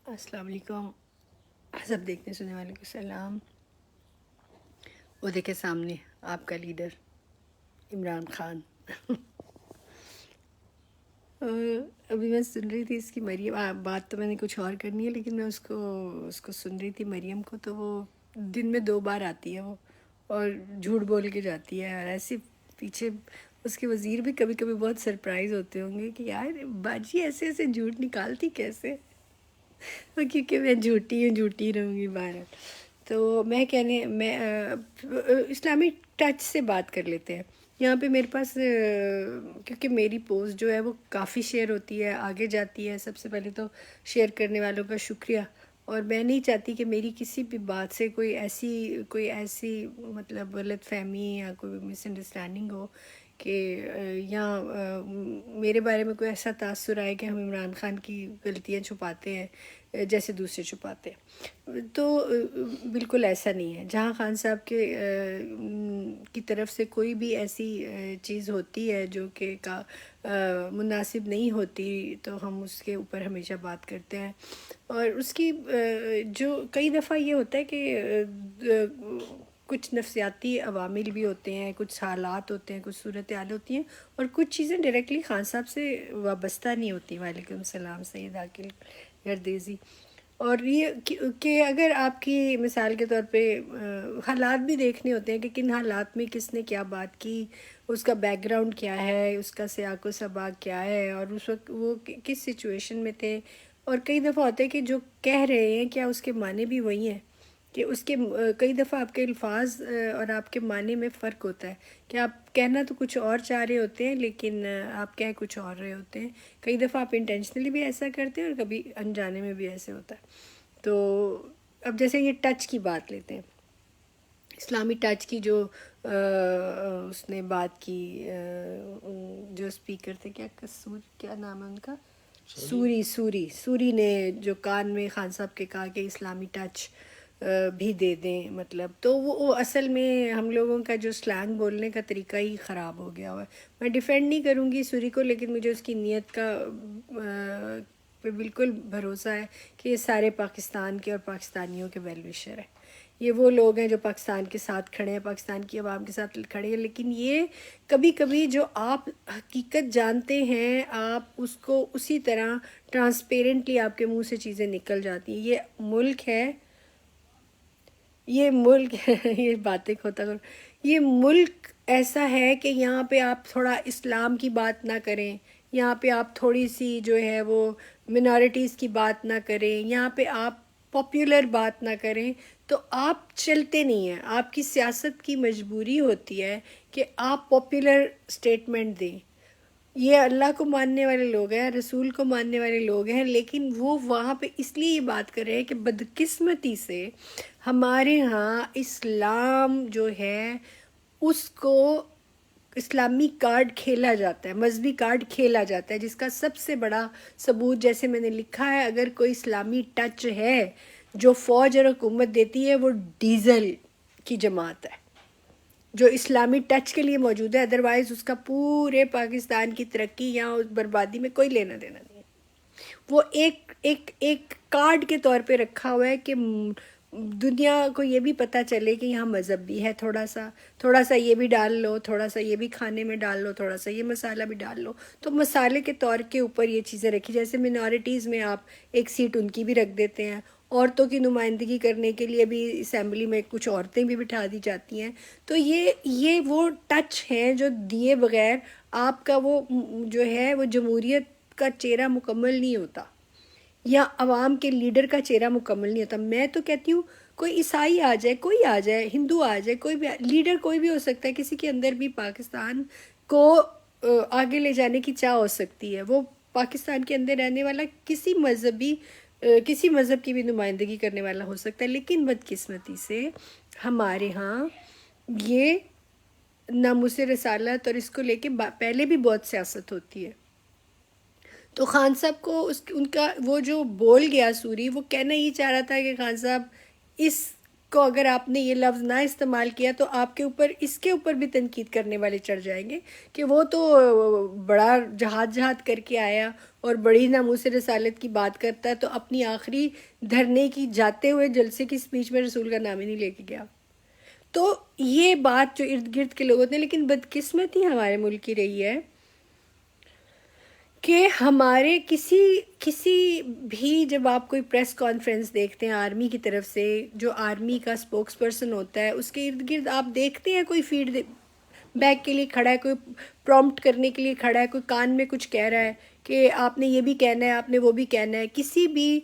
السلام علیکم سب دیکھنے سننے والوں کو سلام۔ وہ دیکھے سامنے آپ کا لیڈر عمران خان۔ ابھی میں سن رہی تھی اس کی مریم بات تو میں نے کچھ اور کرنی ہے، لیکن میں اس کو سن رہی تھی مریم کو، تو وہ دن میں 2 بار آتی ہے وہ، اور جھوٹ بول کے جاتی ہے، اور ایسے پیچھے اس کے وزیر بھی کبھی کبھی بہت سرپرائز ہوتے ہوں گے کہ یار باجی ایسے ایسے جھوٹ نکالتی کیسے، کیونکہ میں جھوٹی رہوں گی بہرحال۔ تو میں اسلامک ٹچ سے بات کر لیتے ہیں یہاں پہ میرے پاس، کیونکہ میری پوسٹ جو ہے وہ کافی شیئر ہوتی ہے، آگے جاتی ہے۔ سب سے پہلے تو شیئر کرنے والوں کا شکریہ، اور میں نہیں چاہتی کہ میری کسی بھی بات سے کوئی ایسی مطلب غلط فہمی یا کوئی مس انڈرسٹینڈنگ ہو کہ یا میرے بارے میں کوئی ایسا تاثر آئے کہ ہم عمران خان کی غلطیاں چھپاتے ہیں جیسے دوسرے چھپاتے ہیں۔ تو بالکل ایسا نہیں ہے۔ جہاں خان صاحب کی طرف سے کوئی بھی ایسی چیز ہوتی ہے جو کہ مناسب نہیں ہوتی، تو ہم اس کے اوپر ہمیشہ بات کرتے ہیں۔ اور اس کی جو کئی دفعہ یہ ہوتا ہے کہ کچھ نفسیاتی عوامل بھی ہوتے ہیں، کچھ حالات ہوتے ہیں، کچھ صورتحال ہوتی ہیں، اور کچھ چیزیں ڈائریکٹلی خان صاحب سے وابستہ نہیں ہوتی۔ وعلیکم السلام سید عاقل گردیزی۔ اور یہ کہ اگر آپ کی مثال کے طور پہ حالات بھی دیکھنے ہوتے ہیں کہ کن حالات میں کس نے کیا بات کی، اس کا بیک گراؤنڈ کیا ہے، اس کا سیاق و سباق کیا ہے، اور اس وقت وہ کس سچویشن میں تھے۔ اور کئی دفعہ ہوتا ہے کہ جو کہہ رہے ہیں کیا اس کے معنی بھی وہی ہیں، کہ اس کے کئی دفعہ آپ کے الفاظ اور آپ کے معنی میں فرق ہوتا ہے، کہ آپ کہنا تو کچھ اور چاہ رہے ہوتے ہیں لیکن آپ کہہ کچھ اور رہے ہوتے ہیں۔ کئی دفعہ آپ انٹینشنلی بھی ایسا کرتے ہیں اور کبھی انجانے میں بھی ایسے ہوتا ہے۔ تو اب جیسے یہ ٹچ کی بات لیتے ہیں، اسلامی ٹچ کی جو اس نے بات کی، جو اسپیکر تھے، کیا نام ہے ان کا، سوری نے جو کان میں خان صاحب کے کہا کہ اسلامی ٹچ بھی دے دیں، مطلب تو وہ اصل میں ہم لوگوں کا جو سلینگ بولنے کا طریقہ ہی خراب ہو گیا ہوا ہے۔ میں ڈیفینڈ نہیں کروں گی سوری کو، لیکن مجھے اس کی نیت کا پہ بالکل بھروسہ ہے کہ یہ سارے پاکستان کے اور پاکستانیوں کے ویل وشر ہیں۔ یہ وہ لوگ ہیں جو پاکستان کے ساتھ کھڑے ہیں، پاکستان کی عوام کے ساتھ کھڑے ہیں، لیکن یہ کبھی کبھی جو آپ حقیقت جانتے ہیں آپ اس کو اسی طرح ٹرانسپیرنٹلی آپ کے منہ سے چیزیں نکل جاتی ہیں۔ یہ باتیں کھوتا کرو، یہ ملک ایسا ہے کہ یہاں پہ آپ تھوڑا اسلام کی بات نہ کریں، یہاں پہ آپ تھوڑی سی جو ہے وہ منارٹیز کی بات نہ کریں، یہاں پہ آپ پاپولر بات نہ کریں، تو آپ چلتے نہیں ہیں۔ آپ کی سیاست کی مجبوری ہوتی ہے کہ آپ پاپولر سٹیٹمنٹ دیں۔ یہ اللہ کو ماننے والے لوگ ہیں، رسول کو ماننے والے لوگ ہیں، لیکن وہ وہاں پہ اس لیے یہ بات کر رہے ہیں کہ بدقسمتی سے ہمارے ہاں اسلام جو ہے اس کو اسلامی کارڈ کھیلا جاتا ہے، مذہبی کارڈ کھیلا جاتا ہے، جس کا سب سے بڑا ثبوت جیسے میں نے لکھا ہے، اگر کوئی اسلامی ٹچ ہے جو فوج اور حکومت دیتی ہے وہ ڈیزل کی جماعت ہے، جو اسلامی ٹچ کے لیے موجود ہے، ادروائز اس کا پورے پاکستان کی ترقی یا بربادی میں کوئی لینا دینا نہیں ہے۔ وہ ایک کارڈ کے طور پہ رکھا ہوا ہے کہ دنیا کو یہ بھی پتہ چلے کہ یہاں مذہب بھی ہے، تھوڑا سا یہ بھی ڈال لو، تھوڑا سا یہ بھی کھانے میں ڈال لو، تھوڑا سا یہ مسالہ بھی ڈال لو، تو مسالے کے طور کے اوپر یہ چیزیں رکھی، جیسے منارٹیز میں آپ ایک سیٹ ان کی بھی رکھ دیتے ہیں، عورتوں کی نمائندگی کرنے کے لیے بھی اسمبلی میں کچھ عورتیں بھی بٹھا دی جاتی ہیں۔ تو یہ وہ ٹچ ہیں جو دیے بغیر آپ کا وہ جو ہے وہ جمہوریت کا چہرہ مکمل نہیں ہوتا، یا عوام کے لیڈر کا چہرہ مکمل نہیں ہوتا۔ میں تو کہتی ہوں کوئی عیسائی آ جائے، کوئی آ جائے، ہندو آ جائے، کوئی بھی لیڈر کوئی بھی ہو سکتا ہے، کسی کے اندر بھی پاکستان کو آگے لے جانے کی چاہ ہو سکتی ہے، وہ پاکستان کے اندر رہنے والا کسی مذہب کی بھی نمائندگی کرنے والا ہو سکتا ہے، لیکن بدقسمتی سے ہمارے ہاں یہ ناموس رسالت اور اس کو لے کے پہلے بھی بہت سیاست ہوتی ہے۔ تو خان صاحب کو ان کا وہ جو بول گیا سوری، وہ کہنا یہ چاہ رہا تھا کہ خان صاحب اس کو اگر آپ نے یہ لفظ نہ استعمال کیا تو آپ کے اوپر اس کے اوپر بھی تنقید کرنے والے چڑھ جائیں گے کہ وہ تو بڑا جہاد کر کے آیا اور بڑی ناموس رسالت کی بات کرتا ہے، تو اپنی آخری دھرنے کی جاتے ہوئے جلسے کی سپیچ میں رسول کا نام ہی نہیں لے کے گیا۔ تو یہ بات جو ارد گرد کے لوگ ہوتے ہیں، لیکن بدقسمتی ہمارے ملک کی رہی ہے کہ ہمارے کسی بھی، جب آپ کوئی پریس کانفرنس دیکھتے ہیں آرمی کی طرف سے، جو آرمی کا سپوکس پرسن ہوتا ہے، اس کے ارد گرد آپ دیکھتے ہیں کوئی فیڈ بیک کے لیے کھڑا ہے، کوئی پرومپٹ کرنے کے لیے کھڑا ہے، کوئی کان میں کچھ کہہ رہا ہے کہ آپ نے یہ بھی کہنا ہے، آپ نے وہ بھی کہنا ہے۔ کسی بھی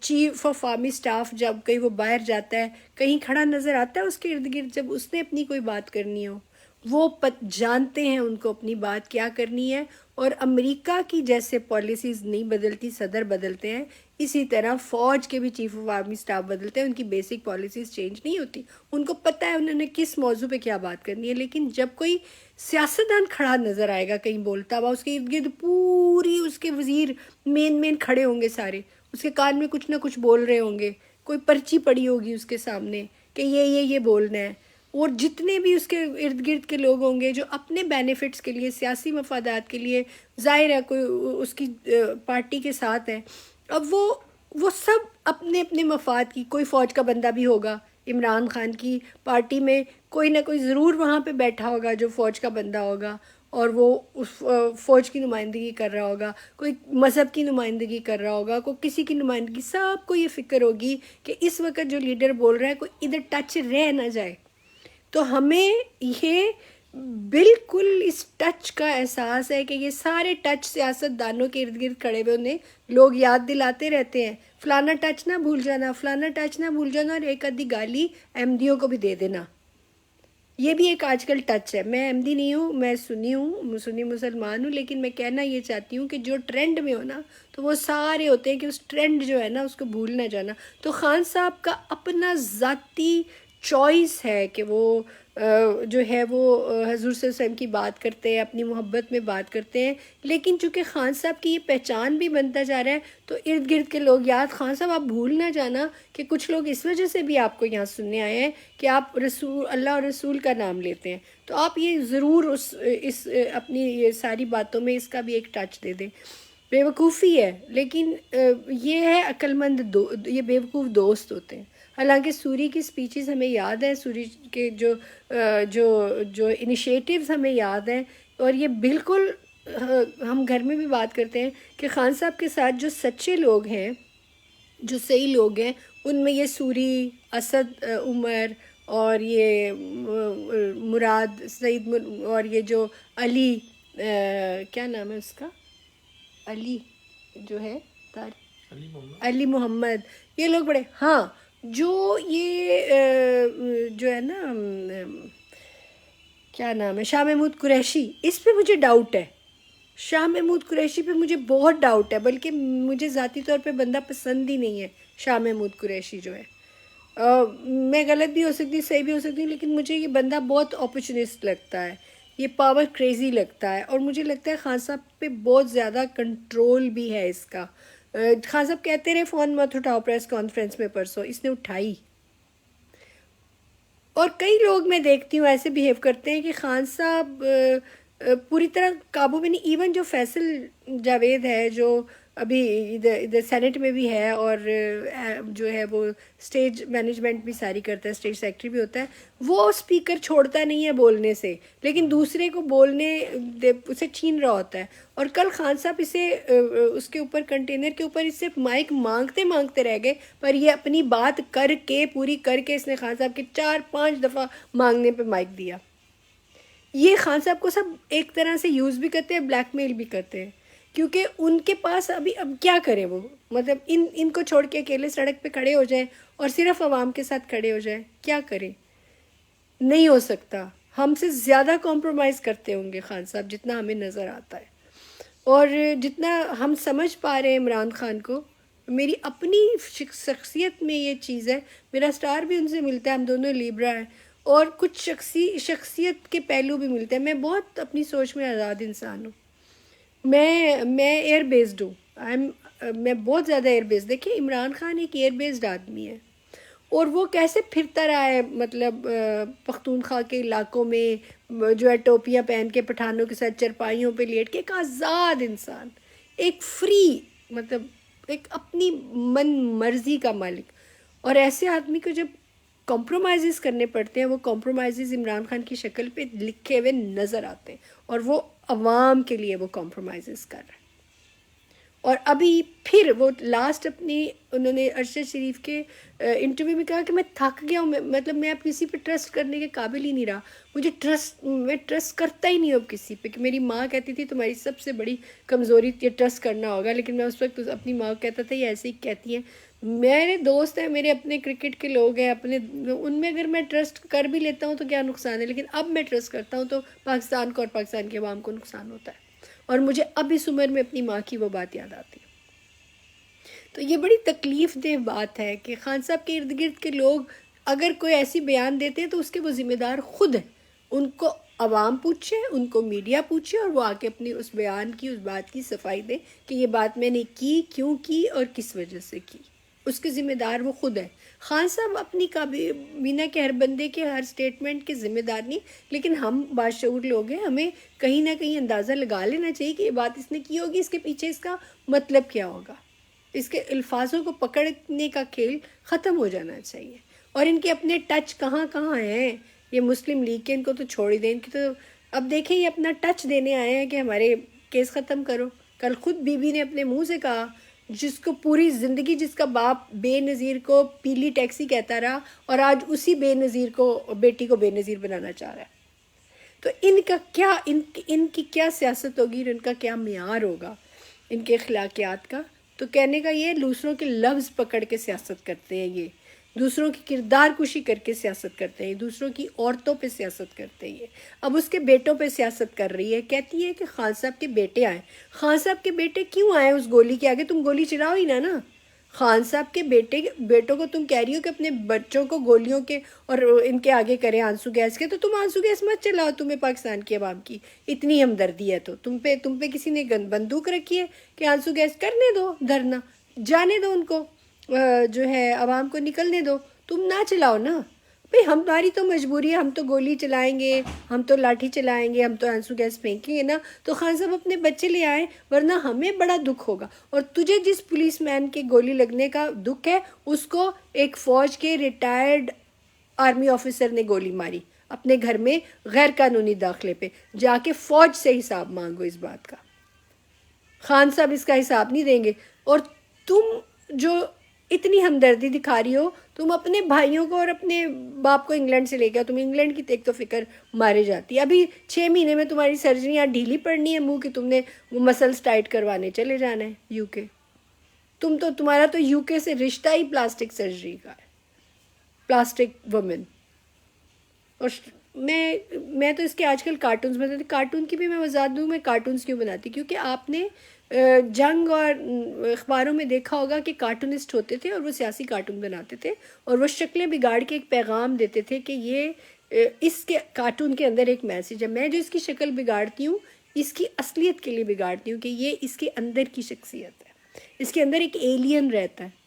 چیف آف آرمی سٹاف جب کہیں وہ باہر جاتا ہے، کہیں کھڑا نظر آتا ہے اس کے ارد گرد، جب اس نے اپنی کوئی بات کرنی ہو، وہ جانتے ہیں ان کو اپنی بات کیا کرنی ہے۔ اور امریکہ کی جیسے پالیسیز نہیں بدلتی، صدر بدلتے ہیں، اسی طرح فوج کے بھی چیف آف آرمی سٹاف بدلتے ہیں، ان کی بیسک پالیسیز چینج نہیں ہوتی۔ ان کو پتہ ہے انہوں نے کس موضوع پہ کیا بات کرنی ہے، لیکن جب کوئی سیاستدان کھڑا نظر آئے گا کہیں بولتا ہوا، اس کے ارد گرد پوری اس کے وزیر مین کھڑے ہوں گے، سارے اس کے کان میں کچھ نہ کچھ بول رہے ہوں گے، کوئی پرچی پڑی ہوگی اس کے سامنے کہ یہ بولنا ہے، اور جتنے بھی اس کے ارد گرد کے لوگ ہوں گے جو اپنے بینیفٹس کے لیے، سیاسی مفادات کے لیے، ظاہر ہے کوئی اس کی پارٹی کے ساتھ ہے، اب وہ سب اپنے اپنے مفاد کی، کوئی فوج کا بندہ بھی ہوگا عمران خان کی پارٹی میں، کوئی نہ کوئی ضرور وہاں پہ بیٹھا ہوگا جو فوج کا بندہ ہوگا، اور وہ اس فوج کی نمائندگی کر رہا ہوگا، کوئی مذہب کی نمائندگی کر رہا ہوگا، کوئی کسی کی نمائندگی، سب کو یہ فکر ہوگی کہ اس وقت جو لیڈر بول رہا ہے کوئی ادھر ٹچ رہ نہ جائے۔ تو ہمیں یہ بالکل اس ٹچ کا احساس ہے کہ یہ سارے ٹچ سیاست دانوں کے ارد گرد کھڑے ہوئے انہیں لوگ یاد دلاتے رہتے ہیں، فلانا ٹچ نہ بھول جانا، فلانا ٹچ نہ بھول جانا، اور ایک آدھی گالی احمدیوں کو بھی دے دینا۔ یہ بھی ایک آج کل ٹچ ہے۔ میں احمدی نہیں ہوں، میں سنی مسلمان ہوں، لیکن میں کہنا یہ چاہتی ہوں کہ جو ٹرینڈ میں ہو نا، تو وہ سارے ہوتے ہیں کہ اس ٹرینڈ جو ہے نا اس کو بھول نہ جانا۔ تو خان صاحب کا اپنا ذاتی چوائس ہے کہ وہ جو ہے وہ حضور صلی اللہ علیہ وسلم کی بات کرتے ہیں، اپنی محبت میں بات کرتے ہیں، لیکن چونکہ خان صاحب کی یہ پہچان بھی بنتا جا رہا ہے، تو ارد گرد کے لوگ یاد، خان صاحب آپ بھول نہ جانا کہ کچھ لوگ اس وجہ سے بھی آپ کو یہاں سننے آئے ہیں کہ آپ اللہ اور رسول کا نام لیتے ہیں، تو آپ یہ ضرور اس اپنی یہ ساری باتوں میں اس کا بھی ایک ٹچ دے دیں۔ بے وقوفی ہے، لیکن یہ ہے عقل مند یہ بے وقوف دوست ہوتے ہیں۔ حالانکہ سوری کی سپیچز ہمیں یاد ہے، سوری کے جو انیشیٹیوز ہمیں یاد ہیں، اور یہ بالکل ہم گھر میں بھی بات کرتے ہیں کہ خان صاحب کے ساتھ جو سچے لوگ ہیں، جو صحیح لوگ ہیں، ان میں یہ سوری، اسد عمر، اور یہ مراد سعید، اور یہ جو علی، کیا نام ہے اس کا، علی جو ہے علی محمد، یہ لوگ بڑے، ہاں جو یہ جو ہے نا کیا نام ہے، شاہ محمود قریشی، اس پہ مجھے ڈاؤٹ ہے، شاہ محمود قریشی پہ مجھے بہت ڈاؤٹ ہے، بلکہ مجھے ذاتی طور پہ بندہ پسند ہی نہیں ہے شاہ محمود قریشی جو ہے۔ میں غلط بھی ہو سکتی، صحیح بھی ہو سکتی، لیکن مجھے یہ بندہ بہت اپورچونسٹ لگتا ہے، یہ پاور کریزی لگتا ہے، اور مجھے لگتا ہے خان صاحب پہ بہت زیادہ کنٹرول بھی ہے اس کا۔ خان صاحب کہتے رہے فون مت اٹھاؤ پریس کانفرنس میں، پرسوں اس نے اٹھائی، اور کئی لوگ میں دیکھتی ہوں ایسے بیہیو کرتے ہیں کہ خان صاحب پوری طرح قابو میں نہیں۔ ایون جو فیصل جاوید ہے، جو ابھی ادھر سینٹ میں بھی ہے، اور جو ہے وہ اسٹیج مینجمنٹ بھی ساری کرتا ہے، اسٹیج سیکٹری بھی ہوتا ہے، وہ اسپیکر چھوڑتا نہیں ہے بولنے سے، لیکن دوسرے کو بولنے اسے چھین رہا ہوتا ہے۔ اور کل خان صاحب اسے اس کے اوپر کنٹینر کے اوپر اس سے مائک مانگتے رہ گئے، پر یہ اپنی بات کر کے پوری کر کے اس نے خان صاحب کے 4-5 دفعہ مانگنے پہ مائک دیا۔ یہ خان صاحب کو سب ایک طرح سے یوز بھی کرتے ہیں، بلیک میل بھی کرتے ہیں، کیونکہ ان کے پاس اب کیا کریں وہ، مطلب ان کو چھوڑ کے اکیلے سڑک پہ کھڑے ہو جائیں اور صرف عوام کے ساتھ کھڑے ہو جائیں، کیا کریں؟ نہیں ہو سکتا۔ ہم سے زیادہ کمپرومائز کرتے ہوں گے خان صاحب، جتنا ہمیں نظر آتا ہے، اور جتنا ہم سمجھ پا رہے ہیں عمران خان کو۔ میری اپنی شخصیت میں یہ چیز ہے، میرا سٹار بھی ان سے ملتا ہے، ہم دونوں لیبرا ہیں، اور کچھ شخصیت کے پہلو بھی ملتے ہیں۔ میں بہت اپنی سوچ میں آزاد انسان ہوں، میں ایئر بیسڈ ہوں، میں بہت زیادہ ایئر بیسڈ۔ دیکھیں عمران خان ایک ایئر بیسڈ آدمی ہے، اور وہ کیسے پھرتا رہا ہے مطلب پختونخوا کے علاقوں میں جو ہے ٹوپیاں پہن کے پٹھانوں کے ساتھ چرپائیوں پہ لیٹ کے، ایک آزاد انسان، ایک فری مطلب ایک اپنی من مرضی کا مالک. اور ایسے آدمی کو جب کمپرومائزز کرنے پڑتے ہیں، وہ کمپرومائزز عمران خان کی شکل پہ لکھے ہوئے نظر آتے ہیں، اور وہ عوام کے لیے وہ کمپرومائزز کر رہے ہیں. اور ابھی پھر وہ لاسٹ اپنی انہوں نے ارشد شریف کے انٹرویو میں کہا کہ میں تھک گیا ہوں، مطلب میں اب کسی پہ ٹرسٹ کرنے کے قابل ہی نہیں رہا، میں ٹرسٹ کرتا ہی نہیں ہوں اب کسی پہ. کہ میری ماں کہتی تھی تمہاری سب سے بڑی کمزوری یہ ٹرسٹ کرنا ہوگا، لیکن میں اس وقت اپنی ماں کو کہتا تھا یہ ایسے ہی کہتی ہیں. میرے دوست ہیں، میرے اپنے کرکٹ کے لوگ ہیں اپنے، ان میں اگر میں ٹرسٹ کر بھی لیتا ہوں تو کیا نقصان ہے، لیکن اب میں ٹرسٹ کرتا ہوں تو پاکستان کو اور پاکستان کے عوام کو نقصان ہوتا ہے. اور مجھے اب اس عمر میں اپنی ماں کی وہ بات یاد آتی ہے. تو یہ بڑی تکلیف دہ بات ہے کہ خان صاحب کے ارد گرد کے لوگ اگر کوئی ایسی بیان دیتے ہیں تو اس کے وہ ذمہ دار خود ہیں. ان کو عوام پوچھے، ان کو میڈیا پوچھے، اور وہ آ کے اپنی اس بیان کی، اس بات کی صفائی دیں کہ یہ بات میں نے کی، کیوں کی اور کس وجہ سے کی. اس کے ذمہ دار وہ خود ہے. خان صاحب اپنی کابینہ کے ہر بندے کے ہر سٹیٹمنٹ کے ذمہ دار نہیں، لیکن ہم باشعور لوگ ہیں، ہمیں کہیں نہ کہیں اندازہ لگا لینا چاہیے کہ یہ بات اس نے کی ہوگی، اس کے پیچھے اس کا مطلب کیا ہوگا. اس کے الفاظوں کو پکڑنے کا کھیل ختم ہو جانا چاہیے. اور ان کے اپنے ٹچ کہاں کہاں ہیں. یہ مسلم لیگ کے ان کو تو چھوڑ ہی دیں، ان کی تو اب دیکھیں یہ اپنا ٹچ دینے آئے ہیں کہ ہمارے کیس ختم کرو. کل خود بی بی نے اپنے منہ سے کہا، جس کو پوری زندگی جس کا باپ بے نظیر کو پیلی ٹیکسی کہتا رہا، اور آج اسی بے نظیر کو بیٹی کو بے نظیر بنانا چاہ رہا ہے. تو ان کا کیا ان کی کیا سیاست ہوگی، اور ان کا کیا معیار ہوگا ان کے اخلاقیات کا. تو کہنے کا یہ دوسروں کے لفظ پکڑ کے سیاست کرتے ہیں، یہ دوسروں کی کردار کشی کر کے سیاست کرتے ہیں، دوسروں کی عورتوں پہ سیاست کرتے ہیں. اب اس کے بیٹوں پہ سیاست کر رہی ہے، کہتی ہے کہ خان صاحب کے بیٹے آئے. خان صاحب کے بیٹے کیوں آئے اس گولی کے آگے؟ تم گولی چلاؤ ہی نا. خان صاحب کے بیٹوں کو تم کہہ رہی ہو کہ اپنے بچوں کو گولیوں کے اور ان کے آگے کریں آنسو گیس کے، تو تم آنسو گیس مت چلاؤ. تمہیں پاکستان کی عوام کی اتنی ہمدردی ہے تو تم پہ کسی نے بندوق رکھی ہے کہ آنسو گیس کرنے دو دھرنا، جانے دو ان کو، جو ہے عوام کو نکلنے دو، تم نہ چلاؤ نا. بھئی ہماری تو مجبوری ہے، ہم تو گولی چلائیں گے، ہم تو لاٹھی چلائیں گے، ہم تو آنسو گیس پھینکیں گے نا. تو خان صاحب اپنے بچے لے آئیں، ورنہ ہمیں بڑا دکھ ہوگا. اور تجھے جس پولیس مین کے گولی لگنے کا دکھ ہے، اس کو ایک فوج کے ریٹائرڈ آرمی آفیسر نے گولی ماری اپنے گھر میں غیر قانونی داخلے پہ. جا کے فوج سے حساب مانگو اس بات کا. خان صاحب اس کا حساب نہیں دیں گے. اور تم جو اتنی ہمدردی دکھا رہی ہو، تم اپنے بھائیوں کو اور اپنے باپ کو انگلینڈ سے لے کے آؤ. تم انگلینڈ کی ایک تو فکر مارے جاتی ہے. ابھی 6 مہینے میں تمہاری سرجریاں ڈھیلی پڑنی ہے منہ کی، تم نے وہ مسلس ٹائٹ کروانے چلے جانا ہے یو کے. تمہارا تو یو کے سے رشتہ ہی پلاسٹک سرجری کا ہے، پلاسٹک وومن. اور میں تو اس کے آج کل کارٹونز بناتی. کارٹون کی بھی میں وضاحت دوں، میں کارٹونز کیوں بناتی، کیونکہ آپ نے جنگ اور اخباروں میں دیکھا ہوگا کہ کارٹونسٹ ہوتے تھے اور وہ سیاسی کارٹون بناتے تھے، اور وہ شکلیں بگاڑ کے ایک پیغام دیتے تھے کہ یہ اس کے کارٹون کے اندر ایک میسیج ہے. میں جو اس کی شکل بگاڑتی ہوں، اس کی اصلیت کے لیے بگاڑتی ہوں کہ یہ اس کے اندر کی شخصیت ہے. اس کے اندر ایک ایلین رہتا ہے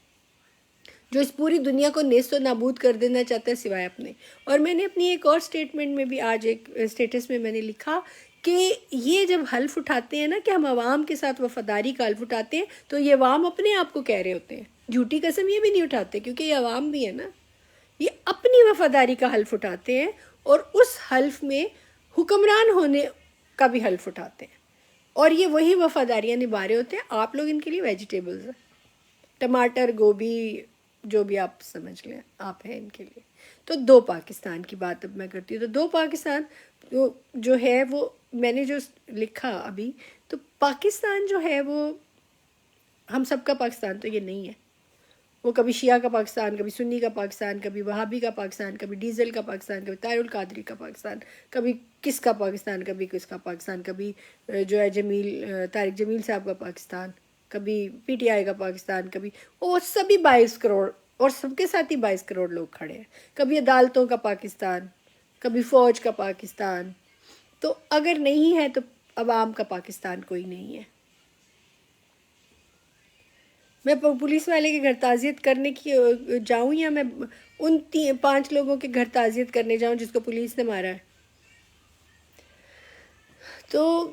جو اس پوری دنیا کو نیست و نابود کر دینا چاہتا ہے سوائے اپنے. اور میں نے اپنی ایک اور سٹیٹمنٹ میں بھی، آج ایک سٹیٹس میں نے لکھا کہ یہ جب حلف اٹھاتے ہیں نا کہ ہم عوام کے ساتھ وفاداری کا حلف اٹھاتے ہیں، تو یہ عوام اپنے آپ کو کہہ رہے ہوتے ہیں. جھوٹی قسم یہ بھی نہیں اٹھاتے، کیونکہ یہ عوام بھی ہے نا. یہ اپنی وفاداری کا حلف اٹھاتے ہیں، اور اس حلف میں حکمران ہونے کا بھی حلف اٹھاتے ہیں، اور یہ وہی وفاداریاں نبھا رہے ہوتے ہیں. آپ لوگ ان کے لیے ویجیٹیبلز ہیں، ٹماٹر، گوبھی، جو بھی آپ سمجھ لیں آپ ہیں ان کے لیے. تو 2 پاکستان کی بات اب میں کرتی ہوں. تو 2 پاکستان جو ہے وہ میں نے جو لکھا ابھی، تو پاکستان جو ہے وہ ہم سب کا پاکستان تو یہ نہیں ہے. وہ کبھی شیعہ کا پاکستان، کبھی سنی کا پاکستان، کبھی وہابی کا پاکستان، کبھی ڈیزل کا پاکستان، کبھی طاہر القادری کا پاکستان، کبھی کس کا پاکستان، کبھی کس کا پاکستان، کبھی جو ہے طارق جمیل صاحب کا پاکستان، کبھی پی ٹی آئی کا پاکستان، کبھی وہ سبھی 22 کروڑ اور سب کے ساتھ ہی 22 کروڑ لوگ کھڑے ہیں. کبھی عدالتوں کا پاکستان، کبھی فوج کا پاکستان. تو اگر نہیں ہے تو عوام کا پاکستان کوئی نہیں ہے. میں پولیس والے کے گھر تعزیت کرنے کی جاؤں یا میں ان 5 لوگوں کے گھر تعزیت کرنے جاؤں جس کو پولیس نے مارا ہے؟ تو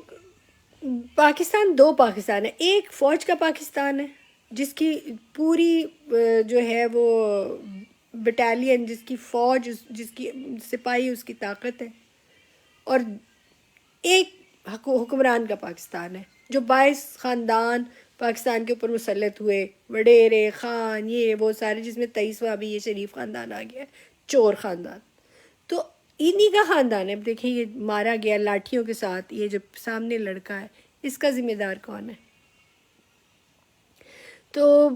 پاکستان 2 پاکستان ہے. ایک فوج کا پاکستان ہے جس کی پوری جو ہے وہ بٹالین، جس کی فوج، جس کی سپاہی اس کی طاقت ہے، اور ایک حکمران کا پاکستان ہے جو 22 خاندان پاکستان کے اوپر مسلط ہوئے، وڈیرے، خان، یہ وہ سارے، جس میں 23واں بھی یہ شریف خاندان آ گیا ہے، چور خاندان. تو انہی کا خاندان ہے. اب دیکھیں یہ مارا گیا لاٹھیوں کے ساتھ، یہ جو سامنے لڑکا ہے اس کا ذمہ دار کون ہے؟ تو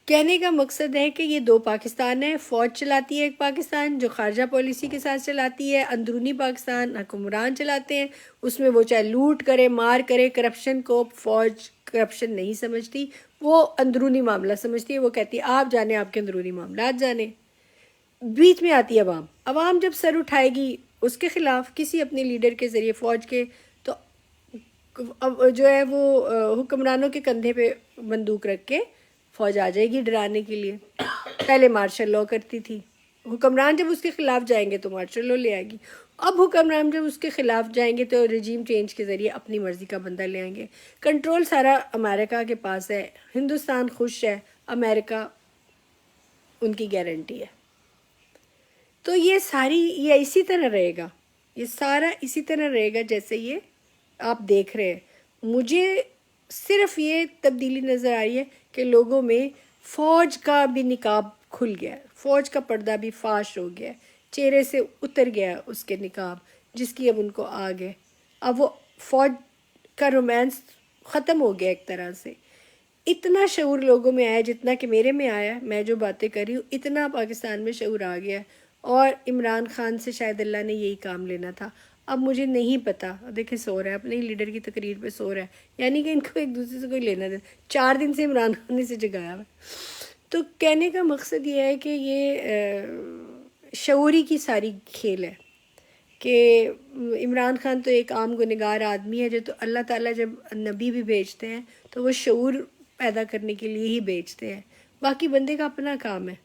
کہنے کا مقصد ہے کہ یہ 2 پاکستان ہے. فوج چلاتی ہے ایک پاکستان جو خارجہ پالیسی کے ساتھ چلاتی ہے، اندرونی پاکستان حکمران چلاتے ہیں، اس میں وہ چاہے لوٹ کرے، مار کرے. کرپشن کو فوج کرپشن نہیں سمجھتی، وہ اندرونی معاملہ سمجھتی ہے. وہ کہتی ہے آپ جانے، آپ کے اندرونی معاملات جانے. بیچ میں آتی ہے عوام. عوام جب سر اٹھائے گی اس کے خلاف کسی اپنے لیڈر کے ذریعے فوج کے، تو جو ہے وہ حکمرانوں کے کندھے پہ بندوق رکھ کے فوج آ جائے گی ڈرانے کے لیے. پہلے مارشل لاء کرتی تھی، حکمران جب اس کے خلاف جائیں گے تو مارشل لاء لے آئے گی. اب حکمران جب اس کے خلاف جائیں گے تو رجیم چینج کے ذریعے اپنی مرضی کا بندہ لے آئیں گے. کنٹرول سارا امریکہ کے پاس ہے. ہندوستان خوش ہے، امریکہ ان کی گارنٹی ہے. تو یہ اسی طرح رہے گا، یہ سارا اسی طرح رہے گا جیسے یہ آپ دیکھ رہے ہیں. مجھے صرف یہ تبدیلی نظر آئی ہے کہ لوگوں میں فوج کا بھی نقاب کھل گیا، فوج کا پردہ بھی فاش ہو گیا، چہرے سے اتر گیا اس کے نقاب جس کی اب ان کو آگ ہے. اب وہ فوج کا رومانس ختم ہو گیا ایک طرح سے. اتنا شعور لوگوں میں آیا جتنا کہ میرے میں آیا، میں جو باتیں کر رہی ہوں، اتنا پاکستان میں شعور آ گیا. اور عمران خان سے شاید اللہ نے یہی کام لینا تھا. اب مجھے نہیں پتا، دیکھیں سو رہا ہے اپنے لیڈر کی تقریر پہ سو رہا ہے، یعنی کہ ان کو ایک دوسرے سے کوئی لینا دے. 4 دن سے عمران خان نے سے جگایا ہوا. تو کہنے کا مقصد یہ ہے کہ یہ شعوری کی ساری کھیل ہے کہ عمران خان تو ایک عام گنہگار آدمی ہے جو تو اللہ تعالیٰ جب نبی بھی بھیجتے ہیں تو وہ شعور پیدا کرنے کے لیے ہی بھیجتے ہیں. باقی بندے کا اپنا کام ہے.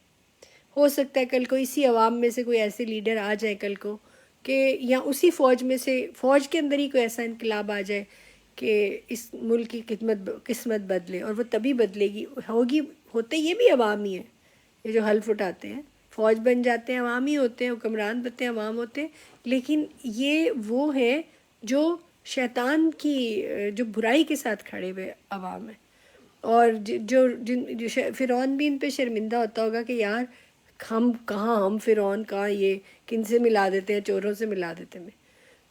ہو سکتا ہے کل کو اسی عوام میں سے کوئی ایسے لیڈر آ جائے کل کو کہ یا اسی فوج میں سے، فوج کے اندر ہی کوئی ایسا انقلاب آ جائے کہ اس ملک کی قسمت بدلے. اور وہ تبھی بدلے گی، ہوتے یہ بھی عوام ہی ہیں. یہ جو حلف اٹھاتے ہیں فوج بن جاتے ہیں، عوام ہی ہوتے ہیں، حکمران بنتے ہیں عوام ہوتے ہیں. لیکن یہ وہ ہے جو شیطان کی جو برائی کے ساتھ کھڑے ہوئے عوام ہیں. اور جو فرعون بھی ان پہ شرمندہ ہوتا ہوگا کہ یار ہم فرعون کہاں، یہ کن سے ملا دیتے ہیں، چوروں سے ملا دیتے ہیں.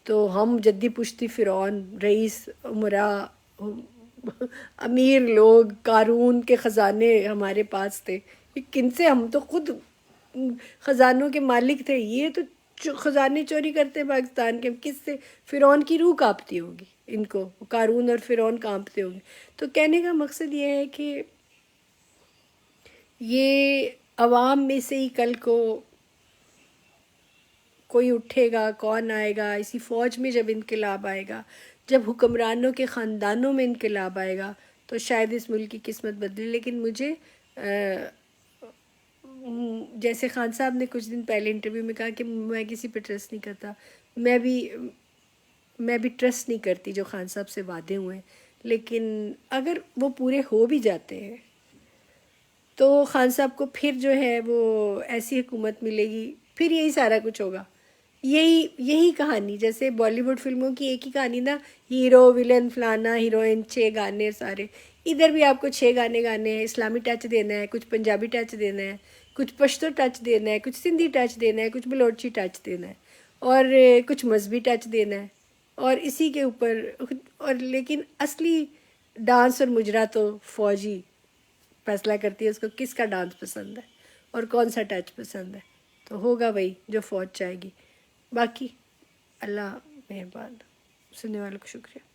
تو ہم جدی پشتی فرعون، رئیس، امراء، امیر لوگ، قارون کے خزانے ہمارے پاس تھے. کن سے؟ ہم تو خود خزانوں کے مالک تھے. یہ تو خزانے چوری کرتے ہیں پاکستان کے. کس سے؟ فرعون کی روح کانپتی ہوگی ان کو، قارون اور فرعون کانپتے ہوں گے. تو کہنے کا مقصد یہ ہے کہ یہ عوام میں سے ہی کل کو کوئی اٹھے گا. کون آئے گا؟ اسی فوج میں جب انقلاب آئے گا، جب حکمرانوں کے خاندانوں میں انقلاب آئے گا تو شاید اس ملک کی قسمت بدلے. لیکن مجھے جیسے خان صاحب نے کچھ دن پہلے انٹرویو میں کہا کہ میں کسی پہ ٹرسٹ نہیں کرتا، میں بھی ٹرسٹ نہیں کرتی جو خان صاحب سے وعدے ہوئے ہیں. لیکن اگر وہ پورے ہو بھی جاتے ہیں تو خان صاحب کو پھر جو ہے وہ ایسی حکومت ملے گی، پھر یہی سارا کچھ ہوگا. یہی کہانی، جیسے بالی ووڈ فلموں کی ایک ہی کہانی نا، ہیرو ولن فلانا، ہیروئن، 6 گانے سارے. ادھر بھی آپ کو 6 گانے گانے ہیں، اسلامی ٹچ دینا ہے، کچھ پنجابی ٹچ دینا ہے، کچھ پشتو ٹچ دینا ہے، کچھ سندھی ٹچ دینا ہے، کچھ بلوچی ٹچ دینا ہے، اور کچھ مذہبی ٹچ دینا ہے. اور اسی کے اوپر لیکن اصلی ڈانس اور مجرا تو فوجی فیصلہ کرتی ہے اس کو کس کا ڈانس پسند ہے اور کون سا ٹچ پسند ہے. تو ہوگا وہی جو فوج چاہے گی. باقی اللہ مہربان. سننے والوں کو شکریہ.